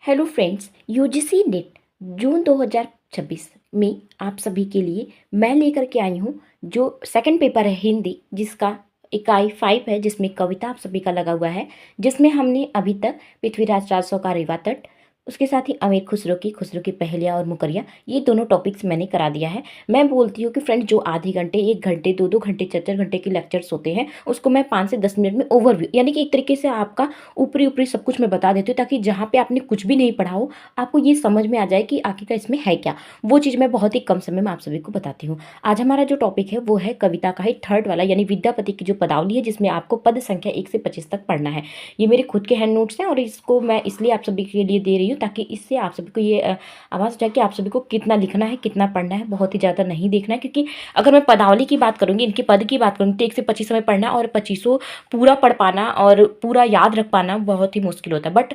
Hello friends, UGC net जून 2026 में आप सभी के लिए मैं लेकर के आई हूँ जो सेकंड पेपर है हिंदी, जिसका इकाई 5 है, जिसमें कविता आप सभी का लगा हुआ है। जिसमें हमने अभी तक पृथ्वीराज राजसो का रेवा तट, उसके साथ ही अमीर खुसरो की पहेलियाँ और मुकरियाँ, ये दोनों टॉपिक्स मैंने करा दिया है। मैं बोलती हूँ कि फ्रेंड्स, जो आधे घंटे, 1 घंटे, 2-2 घंटे, 4-4 घंटे के लेक्चर्स होते हैं, उसको मैं 5 से 10 मिनट में ओवरव्यू, यानी कि एक तरीके से आपका ऊपरी ऊपरी सब कुछ मैं बता देती हूँ, ताकि जहाँ पे आपने कुछ भी नहीं पढ़ा हो, आपको ये समझ में आ जाए कि आखिरकार इसमें है क्या। वो चीज़ मैं बहुत ही कम समय में आप सभी को बताती हूँ। आज हमारा जो टॉपिक है वो है कविता का ही थर्ड वाला, यानी विद्यापति की जो पदावली है, जिसमें आपको पद संख्या 1 से 25 तक पढ़ना है। ये मेरे खुद के हैंड नोट्स हैं और इसको मैं इसलिए आप सभी के लिए दे रही हूँ ताकि इससे आप सभी को ये आवाज़ जाए कि आप सभी को कितना लिखना है, कितना पढ़ना है। बहुत ही ज़्यादा नहीं देखना है, क्योंकि अगर मैं पदावली की बात करूँगी, इनके पद की बात करूँगी, तो 1 से 25 में पढ़ना और 25 पूरा पढ़ पाना और पूरा याद रख पाना बहुत ही मुश्किल होता है। बट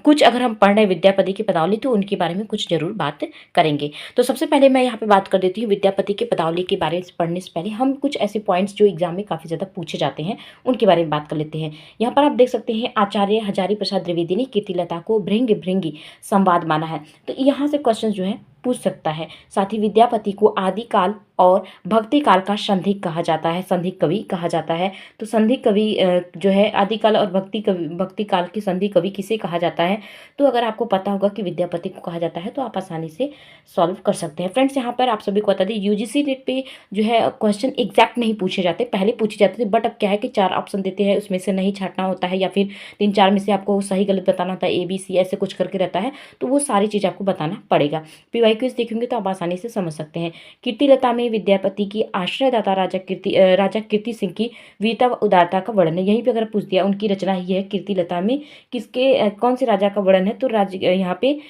कुछ अगर हम पढ़ रहे हैं विद्यापति की पदावली, तो उनके बारे में कुछ जरूर बात करेंगे। तो सबसे पहले मैं यहाँ पे बात कर देती हूँ विद्यापति की पदावली के बारे में। पढ़ने से पहले हम कुछ ऐसे पॉइंट्स जो एग्जाम में काफ़ी ज़्यादा पूछे जाते हैं, उनके बारे में बात कर लेते हैं। यहाँ पर आप देख सकते हैं, आचार्य हजारी प्रसाद द्विवेदी ने कीर्तिलता को भृंग भृंगी संवाद माना है। तो यहाँ से क्वेश्चन जो है पूछ सकता है। साथ ही विद्यापति को आदिकाल और भक्ति काल का संधिक कहा जाता है, संधिक कवि कहा जाता है। तो संधिक कवि जो है, आदिकाल और भक्ति काल की संधि कवि किसे कहा जाता है? तो अगर आपको पता होगा कि विद्यापति को कहा जाता है, तो आप आसानी से सॉल्व कर सकते हैं। फ्रेंड्स, यहाँ पर आप सभी को बता दें, यूजीसी नेट पे जो है क्वेश्चन एग्जैक्ट नहीं पूछे जाते, पहले पूछे जाते थे। बट अब क्या है कि 4 ऑप्शन देते हैं, उसमें से नहीं छाटना होता है, या फिर 3-4 में से आपको सही गलत बताना होता है, ABC ऐसे कुछ करके रहता है। तो वो सारी चीज़ आपको बताना पड़ेगा। PYQs देखेंगे तो आप आसानी से समझ सकते हैं। कीर्तिलता में विद्यापति की आश्रयदाता राजा कीर्ति सिंह की वीरता व उदारता का वर्णन है। यहीं पे अगर पूछ दिया, उनकी रचना ही है कीर्तिलता में, किसके कौन से राजा का वर्णन है, तो यहाँ पे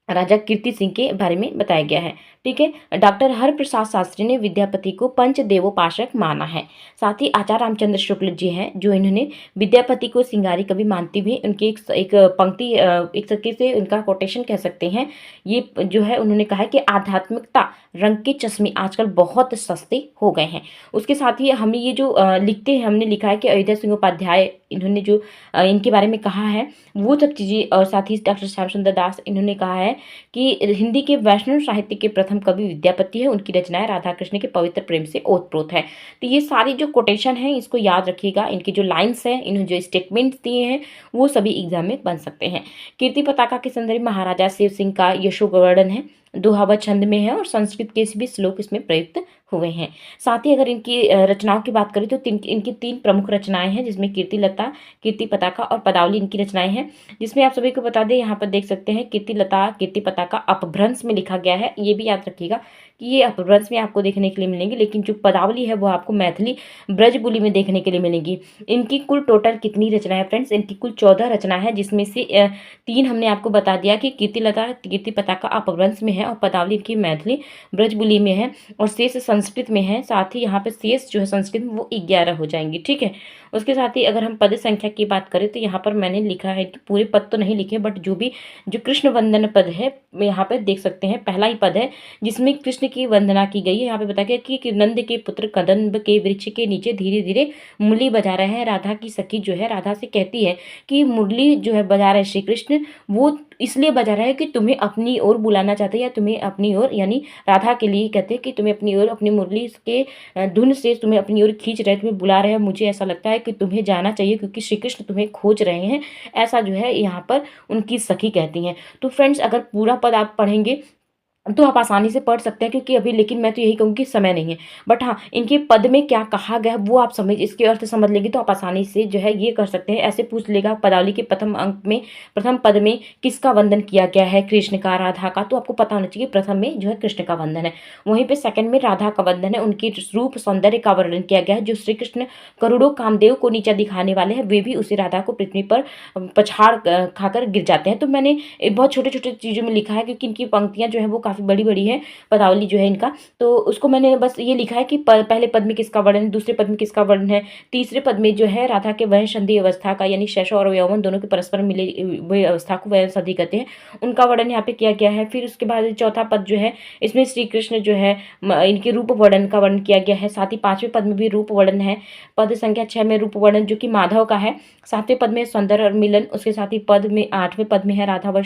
राजा कीर्ति सिंह के बारे में बताया गया है। ठीक है। डॉक्टर हरप्रसाद शास्त्री ने विद्यापति को पंचदेवोपासक माना है। साथ ही आचार्य रामचंद्र शुक्ल जी हैं, जो इन्होंने विद्यापति को सिंगारी कवि मानते हुए उनकी एक पंक्ति, एक तरीके से उनका कोटेशन कह सकते हैं। ये जो है, उन्होंने कहा है कि आध्यात्मिकता रंग के चश्मे आजकल बहुत सस्ते हो गए हैं। उसके साथ ही हमने ये जो लिखते हैं, हमने लिखा है कि अयोध्या सिंह उपाध्याय, इन्होंने जो इनके बारे में कहा है वो सब चीज़ें, और साथ ही डॉक्टर श्याम सुंदर दास, इन्होंने कहा है कि हिंदी के वैष्णव साहित्य के प्रथम कवि विद्यापति है। उनकी रचनाएं राधा कृष्ण के पवित्र प्रेम से ओतप्रोत है। तो ये सारी जो कोटेशन है, इसको याद रखिएगा। इनकी जो लाइन्स हैं, इन्होंने जो स्टेटमेंट्स दिए हैं, वो सभी एग्जाम में बन सकते हैं। कीर्ति पताका के संदर्भ में महाराजा शिव सिंह का यशोवर्णन है, दोहा व छंद में है, और संस्कृत के भी श्लोक इसमें प्रयुक्त हुए हैं। साथ ही अगर इनकी रचनाओं की बात करें, तो इनकी 3 प्रमुख रचनाएं हैं, जिसमें कीर्तिलता, कीर्ति पताका और पदावली इनकी रचनाएं हैं। जिसमें आप सभी को बता दें, यहाँ पर देख सकते हैं कीर्तिलता, कीर्ति पताका अपभ्रंश में लिखा गया है। ये भी याद रखिएगा कि ये अपभ्रंश में आपको देखने के लिए मिलेंगे, लेकिन जो पदावली है वो आपको मैथिली ब्रजबुली में देखने के लिए मिलेंगी। इनकी कुल टोटल कितनी रचना है फ्रेंड्स? इनकी कुल 14 रचना है, जिसमें से 3 हमने आपको बता दिया कि कीर्तिलता, कीर्ति पताका अपभ्रंश में है, और पदावली इनकी मैथिली ब्रजबुली में है, और शेष संस्कृत में है। साथ ही यहाँ पे शेष जो है संस्कृत में वो 11 हो जाएंगी। ठीक है। उसके साथ ही अगर हम पद संख्या की बात करें, तो यहाँ पर मैंने लिखा है कि पूरे पद तो नहीं लिखे, बट जो भी जो कृष्ण वंदन पद है, यहाँ पे देख सकते हैं, पहला ही पद है जिसमें कृष्ण की वंदना की गई है। यहाँ पे बताया गया कि नंद के पुत्र कदम्ब के वृक्ष के नीचे धीरे धीरे मुरली बजा रहे हैं। राधा की सखी जो है, राधा से कहती है कि मुरली जो है बजा रहे श्री कृष्ण, वो इसलिए बजा रहा है कि तुम्हें अपनी ओर बुलाना चाहते हैं, या तुम्हें अपनी ओर, यानी राधा के लिए कहते हैं कि तुम्हें अपनी ओर, अपनी मुरली के धुन से तुम्हें अपनी ओर खींच रहे हैं, तुम्हें बुला रहे हैं। मुझे ऐसा लगता है कि तुम्हें जाना चाहिए, क्योंकि श्री कृष्ण तुम्हें खोज रहे हैं। ऐसा जो है यहाँ पर उनकी सखी कहती हैं। तो फ्रेंड्स, अगर पूरा पद आप पढ़ेंगे तो आप आसानी से पढ़ सकते हैं, क्योंकि अभी, लेकिन मैं तो यही कहूँगी समय नहीं है। बट हाँ, इनके पद में क्या कहा गया वो आप समझ, इसके अर्थ समझ लेंगे तो आप आसानी से जो है ये कर सकते हैं। ऐसे पूछ लेगा, पदावली के प्रथम अंक में, प्रथम पद में किसका वंदन किया गया है? कृष्ण का, राधा का। तो आपको पता होना चाहिए प्रथम में जो है कृष्ण का वंदन है, वहीं पे सेकंड में राधा का वंदन है। उनकी रूप सौंदर्य का वर्णन किया गया है। जो श्री कृष्ण करोड़ों कामदेव को नीचा दिखाने वाले हैं, वे भी उसी राधा को पृथ्वी पर पछाड़ खाकर गिर जाते हैं। तो मैंने बहुत छोटे छोटे चीज़ों में लिखा है, क्योंकि इनकी पंक्तियाँ जो है वो काफ़ी काफ़ी बड़ी-बड़ी है पदावली जो है इनका। तो उसको मैंने बस ये लिखा है कि पहले पद में किसका वर्णन है, दूसरे पद में किसका वर्णन है, तीसरे पद में जो है राधा के वयः संधि अवस्था का, यानी शैशव और यौवन दोनों के परस्पर मिले हुए अवस्था को वयः संधि कहते हैं, उनका वर्णन यहाँ पे किया गया है। फिर उसके बाद चौथा पद जो है इसमें श्री कृष्ण जो है इनके रूप वर्णन का वर्णन किया गया है। साथ ही 5वें पद में भी रूप वर्णन है। पद संख्या 6 में रूप वर्णन जो कि माधव का है। 7वें पद में सौंदर्य और मिलन, उसके साथ ही पद में 8वें पद में है राधा व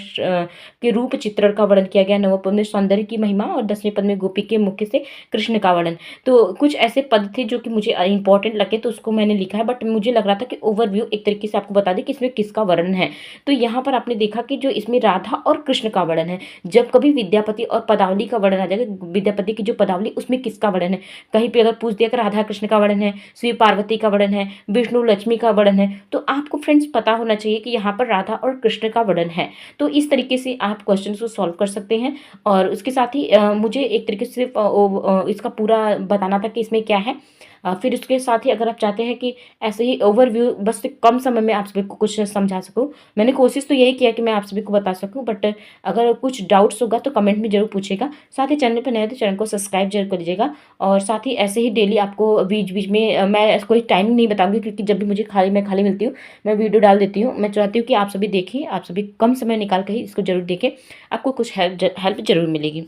के रूप चित्रण का वर्णन किया गया। 9वें पद में सौंदर्य की महिमा और 10वें पद में गोपी के मुख से कृष्ण का वर्णन। तो कुछ ऐसे पद थे जो कि मुझे इंपॉर्टेंट लगे तो उसको मैंने लिखा है, बट मुझे लग रहा था कि ओवरव्यू एक तरीके से आपको बता दें कि इसमें किसका वर्णन है। तो यहाँ पर आपने देखा कि जो इसमें राधा और कृष्ण का वर्णन है, जब कभी विद्यापति और पदावली का वर्णन आ जाएगा, विद्यापति की जो पदावली उसमें किसका वर्णन है, कहीं पे अगर पूछ दिया कि राधा कृष्ण का वर्णन है, शिव पार्वती का वर्णन है, विष्णु लक्ष्मी का वर्णन है, तो आपको फ्रेंड्स पता होना चाहिए कि यहाँ पर राधा और कृष्ण का वर्णन है। तो इस तरीके से आप क्वेश्चन को सॉल्व कर सकते हैं। और उसके साथ ही मुझे एक तरीके से सिर्फ इसका पूरा बताना था कि इसमें क्या है। फिर उसके साथ ही अगर आप चाहते हैं कि ऐसे ही ओवरव्यू बस कम समय में आप सभी को कुछ समझा सकूं, मैंने कोशिश तो यही किया कि मैं आप सभी को बता सकूं, बट अगर कुछ डाउट्स होगा तो कमेंट में जरूर पूछेगा। साथ ही चैनल पर नए तो चैनल को सब्सक्राइब जरूर कर दीजिएगा। और साथ ही ऐसे ही डेली आपको बीच बीच में मैं कोई टाइम नहीं बताऊंगी, क्योंकि जब भी मुझे खाली मिलती हूँ मैं वीडियो डाल देती हूँ। मैं चाहती हूँ कि आप सभी देखें, आप सभी कम समय निकाल कर ही इसको जरूर देखें, आपको कुछ हेल्प जरूर मिलेगी।